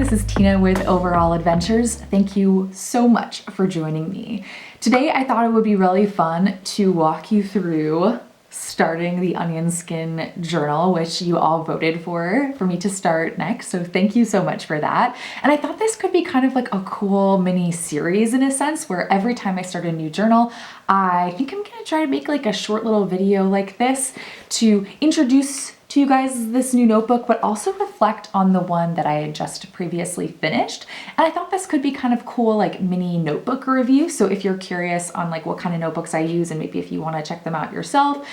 this is Tina with Overall Adventures. Thank you so much for joining me. Today I thought it would be really fun to walk you through starting the onion skin journal, which you all voted for me to start next. So thank you so much for that. And I thought this could be kind of like a cool mini series in a sense, where every time I start a new journal, I think I'm gonna try to make like a short little video like this to introduce to you guys this new notebook, but also reflect on the one that I had just previously finished. And I thought this could be kind of cool, like mini notebook review. So if you're curious on like what kind of notebooks I use, and maybe if you want to check them out yourself,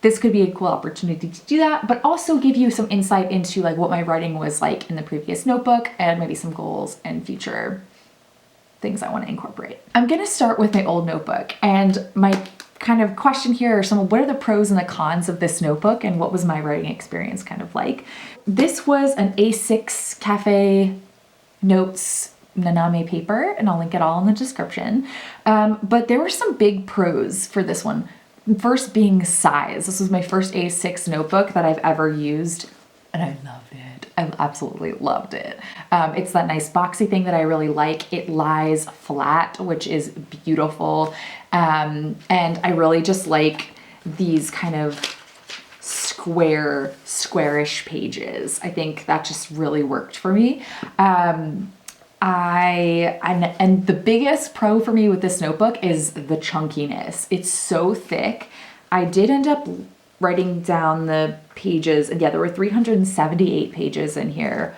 this could be a cool opportunity to do that, but also give you some insight into like what my writing was like in the previous notebook and maybe some goals and future things I want to incorporate. I'm gonna start with my old notebook, and my kind of question here are what are the pros and the cons of this notebook, and what was my writing experience kind of like? This was an A6 Cafe Notes Naname paper, and I'll link it all in the description. But there were some big pros for this one. First being size. This was my first A6 notebook that I've ever used, and I loved it. I absolutely loved it. It's that nice boxy thing that I really like. It lies flat, which is beautiful. And I really just like these kind of squarish pages. I think that just really worked for me. And the biggest pro for me with this notebook is the chunkiness. It's so thick. I did end up writing down the pages, and yeah, there were 378 pages in here,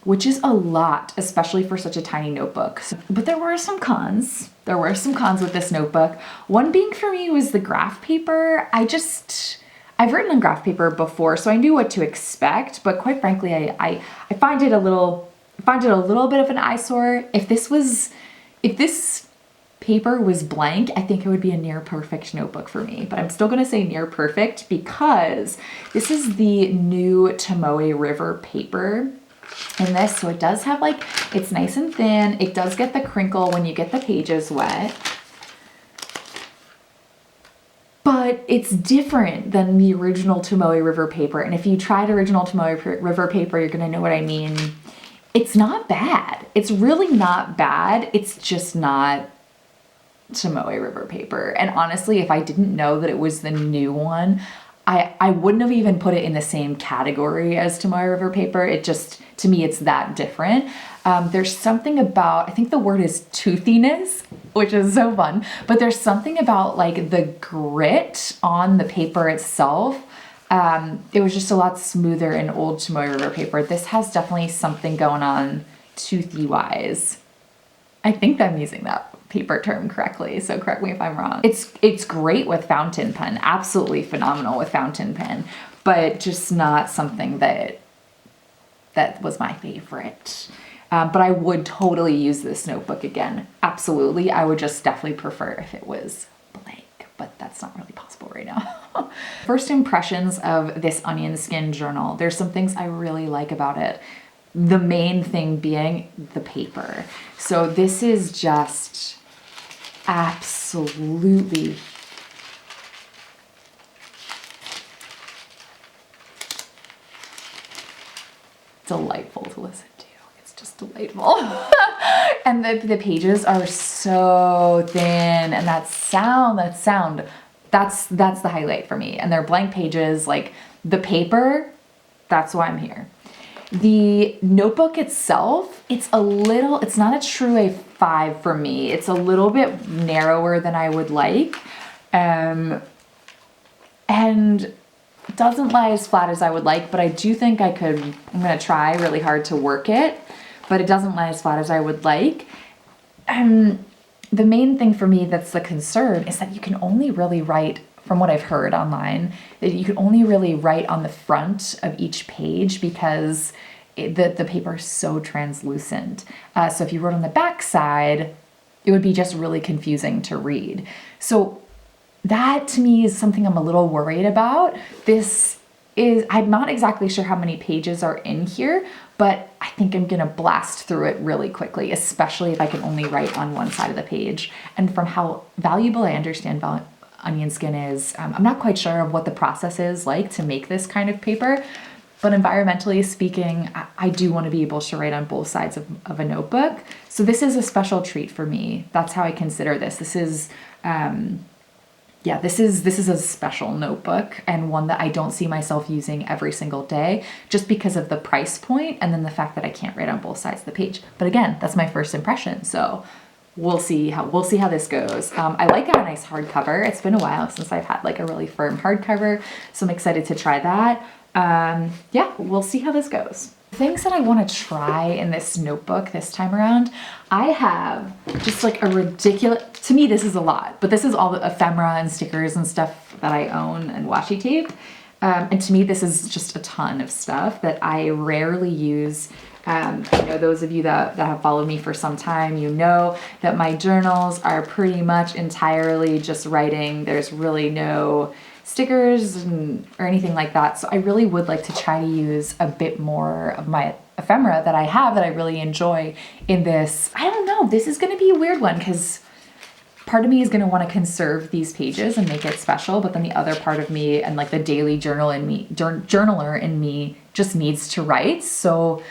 which is a lot, especially for such a tiny notebook. But there were some cons. There were some cons with this notebook. One being for me was the graph paper. I've written on graph paper before, so I knew what to expect, but quite frankly, I find it a little bit of an eyesore. If this paper was blank, I think it would be a near perfect notebook for me, but I'm still gonna say near perfect because this is the new Tomoe River paper in this. So it does have it's nice and thin. It does get the crinkle when you get the pages wet, but it's different than the original Tomoe River paper. And if you tried original Tomoe River paper, you're gonna know what I mean. It's not bad. It's really not bad. It's just not Tomoe River paper. And honestly, if I didn't know that it was the new one, I wouldn't have even put it in the same category as Tomoe River paper. It just, to me, it's that different. There's something about, I think the word is toothiness, which is so fun, but there's something about like the grit on the paper itself. It was just a lot smoother in old Tomoe River paper. This has definitely something going on toothy wise. I think I'm using that paper term correctly, so correct me if I'm wrong. It's great with fountain pen, absolutely phenomenal with fountain pen, but just not something that was my favorite. But I would totally use this notebook again. Absolutely. I would just definitely prefer if it was blank, but that's not really possible right now. First impressions of this onion skin journal. There's some things I really like about it. The main thing being the paper. So this is just absolutely delightful to listen to. It's just delightful. And the pages are so thin, and that sound, that's the highlight for me. And they're blank pages, like the paper, that's why I'm here. The notebook itself, it's not a true A5 for me. It's a little bit narrower than I would like. And it doesn't lie as flat as I would like, but I do think I'm gonna try really hard to work it, but it doesn't lie as flat as I would like. The main thing for me that's the concern is that you can only really write, from what I've heard online, that you can only really write on the front of each page because the paper is so translucent. So if you wrote on the back side, it would be just really confusing to read. So that to me is something I'm a little worried about. I'm not exactly sure how many pages are in here, but I think I'm gonna blast through it really quickly, especially if I can only write on one side of the page. And from how valuable I understand onion skin is, I'm not quite sure of what the process is like to make this kind of paper, But environmentally speaking, I do want to be able to write on both sides of a notebook. So this is a special treat for me. That's how I consider this. This is, this is a special notebook, and one that I don't see myself using every single day, just because of the price point and then the fact that I can't write on both sides of the page. But again, that's my first impression. So we'll see how this goes. I like a nice hardcover. It's been a while since I've had like a really firm hardcover, so I'm excited to try that. Yeah, we'll see how this goes. Things that I want to try in this notebook this time around, I have just like a ridiculous, to me this is a lot, but this is all the ephemera and stickers and stuff that I own and washi tape. And to me this is just a ton of stuff that I rarely use. You know, those of you that have followed me for some time, you know that my journals are pretty much entirely just writing. There's really no stickers or anything like that. So I really would like to try to use a bit more of my ephemera that I have that I really enjoy in this. I don't know, this is going to be a weird one because part of me is going to want to conserve these pages and make it special, but then the other part of me and like the daily journaler in me just needs to write. So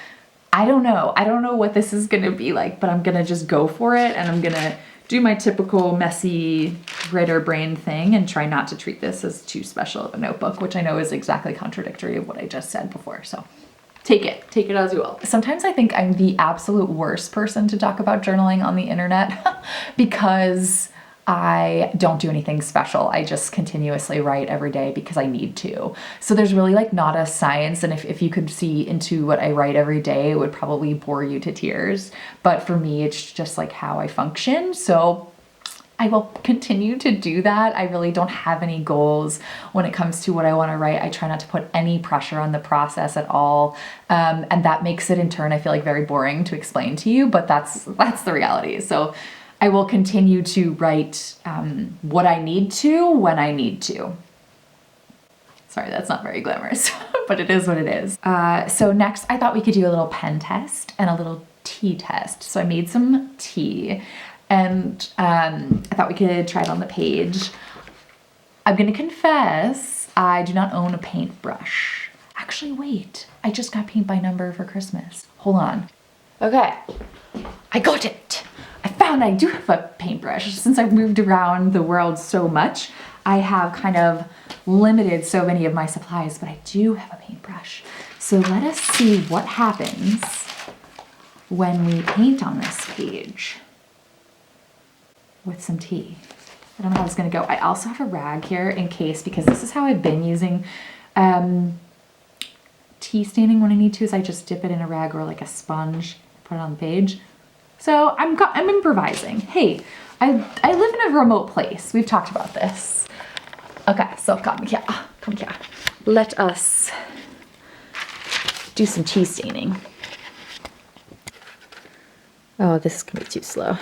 I don't know what this is going to be like, but I'm going to just go for it, and I'm going to do my typical messy writer brain thing and try not to treat this as too special of a notebook, which I know is exactly contradictory of what I just said before. So take it as you will. Sometimes I think I'm the absolute worst person to talk about journaling on the internet because I don't do anything special. I just continuously write every day because I need to. So there's really like not a science, and if you could see into what I write every day, it would probably bore you to tears. But for me, it's just like how I function. So I will continue to do that. I really don't have any goals when it comes to what I want to write. I try not to put any pressure on the process at all. And that makes it in turn, I feel like, very boring to explain to you, but that's the reality. So I will continue to write what I need to when I need to. Sorry, that's not very glamorous, but it is what it is. So next, I thought we could do a little pen test and a little tea test. So I made some tea, and I thought we could try it on the page. I'm gonna confess, I do not own a paintbrush. Actually, wait, I just got paint by number for Christmas. Hold on. Okay, I got it. I found I do have a paintbrush. Since I've moved around the world so much, I have kind of limited so many of my supplies, but I do have a paintbrush. So let us see what happens when we paint on this page with some tea. I don't know how it's gonna go. I also have a rag here in case, because this is how I've been using tea staining when I need to, is I just dip it in a rag or like a sponge, put it on the page. So I'm improvising. Hey, I live in a remote place. We've talked about this. Okay, so come here. Let us do some tea staining. Oh, this is gonna be too slow.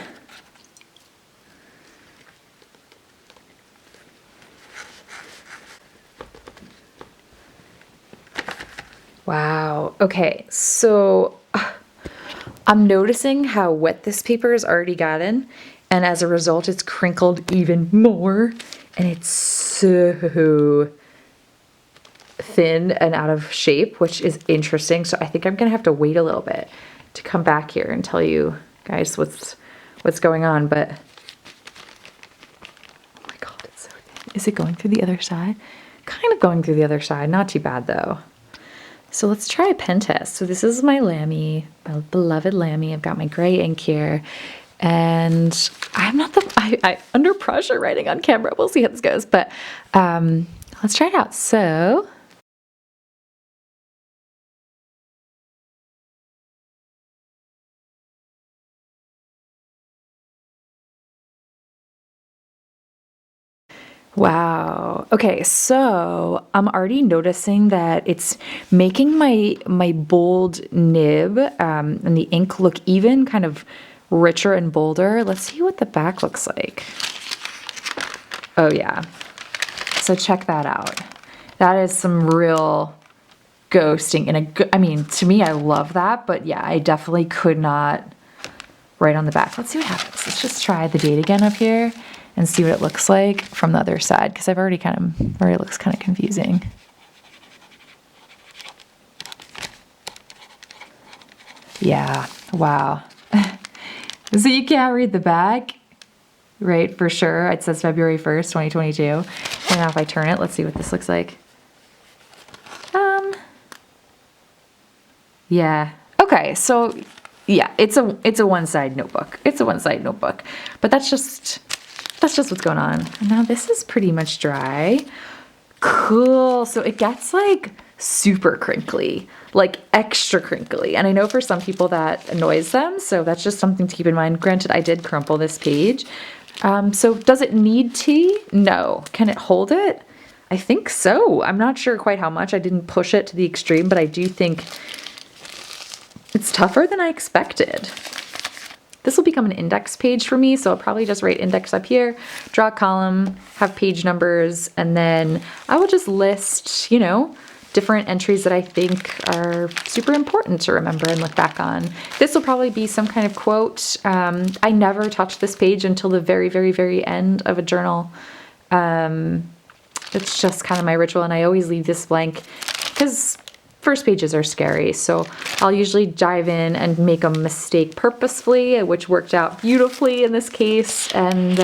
Wow, okay, so I'm noticing how wet this paper has already gotten, and as a result it's crinkled even more, and it's so thin and out of shape, which is interesting. So I think I'm gonna have to wait a little bit to come back here and tell you guys what's going on. But oh my god, it's so thin. Is it going through the other side? Kind of going through the other side, not too bad though. So let's try a pen test. So this is my Lamy, my beloved Lamy. I've got my gray ink here, and I'm not I under pressure writing on camera. We'll see how this goes, but let's try it out. So wow. Okay, so I'm already noticing that it's making my bold nib and the ink look even kind of richer and bolder. Let's see what the back looks like. Oh yeah. So check that out. That is some real ghosting in a good, I mean, to me, I love that, but yeah, I definitely could not write on the back. Let's see what happens. Let's just try the date again up here and see what it looks like from the other side, because I've already looks kind of confusing. Yeah, wow. So you can't read the back, right? For sure. It says February 1st, 2022. And now if I turn it, let's see what this looks like. Yeah. Okay, so yeah, it's a one-side notebook. It's a one-side notebook. But that's just what's going on. Now this is pretty much dry. Cool. So it gets like super crinkly, like extra crinkly. And I know for some people that annoys them, so that's just something to keep in mind. Granted, I did crumple this page. So does it need tea? No. Can it hold it? I think so. I'm not sure quite how much. I didn't push it to the extreme, but I do think it's tougher than I expected. This will become an index page for me, so I'll probably just write index up here, draw a column, have page numbers, and then I will just list, you know, different entries that I think are super important to remember and look back on. This will probably be some kind of quote. I never touch this page until the very, very, very end of a journal. It's just kind of my ritual, and I always leave this blank because first pages are scary, so I'll usually dive in and make a mistake purposefully, which worked out beautifully in this case, and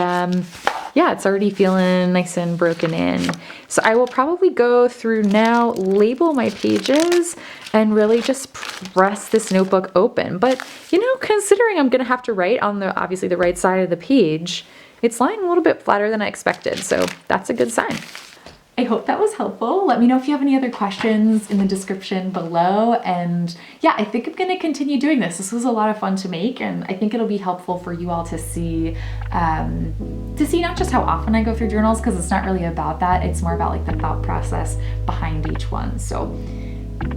yeah, it's already feeling nice and broken in. So I will probably go through now, label my pages, and really just press this notebook open. But, you know, considering I'm going to have to write on the obviously the right side of the page, it's lying a little bit flatter than I expected, so that's a good sign. I hope that was helpful. Let me know if you have any other questions in the description below. And yeah, I think I'm gonna continue doing this. This was a lot of fun to make, and I think it'll be helpful for you all to see not just how often I go through journals, because it's not really about that. It's more about like the thought process behind each one. So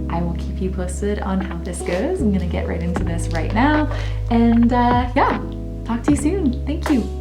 I will keep you posted on how this goes. I'm gonna get right into this right now. And yeah, talk to you soon. Thank you.